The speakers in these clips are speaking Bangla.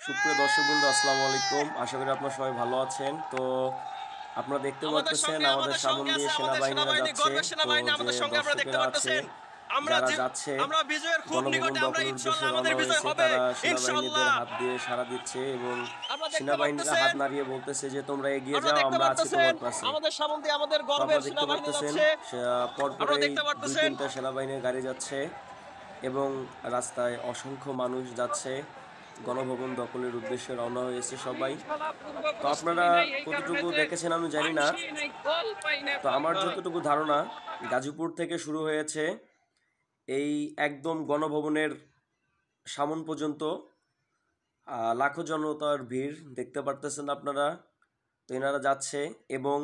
সুপ্রিয় দর্শকবৃন্দ, আসসালামু আলাইকুম। আশা করি আপনারা সবাই ভালো আছেন। তো আপনারা দেখতে পাচ্ছেন আমাদের সামনে দিয়ে সেনাবাহিনীরা যাচ্ছে। তো যে দর্শকেরা আছে যারা যাচ্ছে গণভবন দখলের উদ্দেশ্যে রওনা হয়েছে, তারা সেনাবাহিনীদের হাত দিয়ে সাড়া দিচ্ছে এবং সেনাবাহিনীরা হাত নাড়িয়ে বলতেছে যে তোমরা এগিয়ে যাও, আমরা আছি তোমার পাশে। আপনারা দেখতে পাচ্ছেন পরপরই 2-3টা সেনাবাহিনীর গাড়ি যাচ্ছে এবং রাস্তায় অসংখ্য মানুষ যাচ্ছে, গণভবন দখলের উদ্দেশ্যে রওনা হয়েছে সবাই। তো আপনারা কতটুকু দেখেছেন আমি জানি না। তো আমার যতটুকু ধারণা, গাজীপুর থেকে শুরু হয়েছে এই একদম গণভবনের সামন পর্যন্ত লাখো জনতার ভিড় দেখতে পারতেছেন আপনারা। তো এনারা যাচ্ছে এবং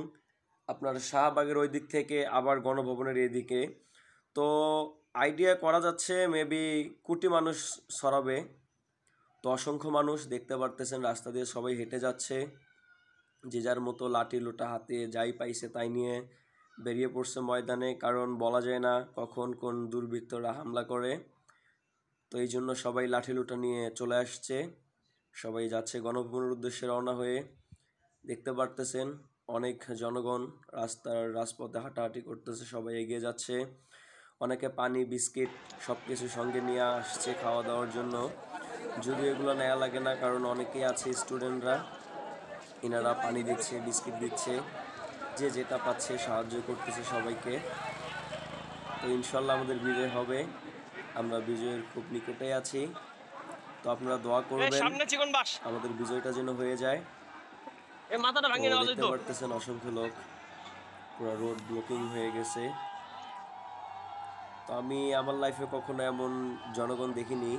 আপনার শাহবাগের ওই দিক থেকে আবার গণভবনের এদিকে। তো আইডিয়া করা যাচ্ছে মেবি কোটি মানুষ ছড়াবে। তো অসংখ্য মানুষ দেখতে পারতেছেন রাস্তা দিয়ে সবাই হেঁটে যাচ্ছে, যে যার মতো লাঠি লোটা হাতে যাই পাইছে তাই নিয়ে বেরিয়ে পড়ছে ময়দানে, কারণ বলা যায় না কখন কোন দুর্বৃত্তরা হামলা করে। তো এই জন্য সবাই লাঠি লোটা নিয়ে চলে আসছে, সবাই যাচ্ছে গণভবনের উদ্দেশ্যে রওনা হয়ে। দেখতে পারতেছেন অনেক জনগণ রাজপথে হাঁটাহাঁটি করতেছে, সবাই এগিয়ে যাচ্ছে। অনেকে পানি বিস্কিট সব কিছু সঙ্গে নিয়ে আসছে খাওয়া দাওয়ার জন্য, যদি এগুলো নেওয়া লাগে না, কারণ অনেকেই আছে স্টুডেন্টরা, এনারা পানি দিচ্ছে, বিস্কিট দিচ্ছে, যে যেটা পাচ্ছে সাহায্য করতেছে সবাইকে। তো ইনশাল্লাহ আমাদের বিজয় হবে, আমরা বিজয়ের খুব নিকটে আছি। তো আপনারা দোয়া করবেন আমাদের বিজয়টা যেন হয়ে যায়। দেখতে পারতেছেন অসংখ্য লোক, পুরো রোড ব্লকিং হয়ে গেছে। তো আমি আমার লাইফে কখনো এমন জনগণ দেখিনি।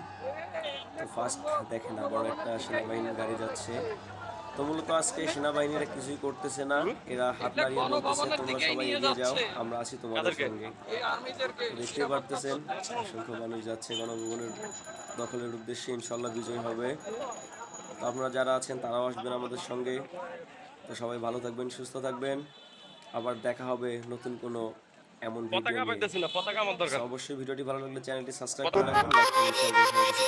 তো ফার্স্ট দেখেন আবার একটা সেনাবাহিনীর গাড়ি যাচ্ছে। তো মূলত আজকে সেনাবাহিনীরা কিছুই করতেছে না, এরা হাত নাড়িয়ে বলতেছে তোমরা সবাই এগিয়ে যাও, আমরা আছি তোমাদের সঙ্গে। দেখতে পারতেছেন অসংখ্য মানুষ যাচ্ছে গণভবনের দখলের উদ্দেশ্যে। ইনশাল্লাহ বিজয় হবে। তো আপনারা যারা আছেন তারাও আসবেন আমাদের সঙ্গে। তো সবাই ভালো থাকবেন, সুস্থ থাকবেন, আবার দেখা হবে নতুন কোনো এমন ভিডিও নিয়ে। অবশ্যই ভিডিওটি ভালো লাগলে চ্যানেলটি সাবস্ক্রাইব করে রাখবেন, লাইক করুন, শেয়ার করুন।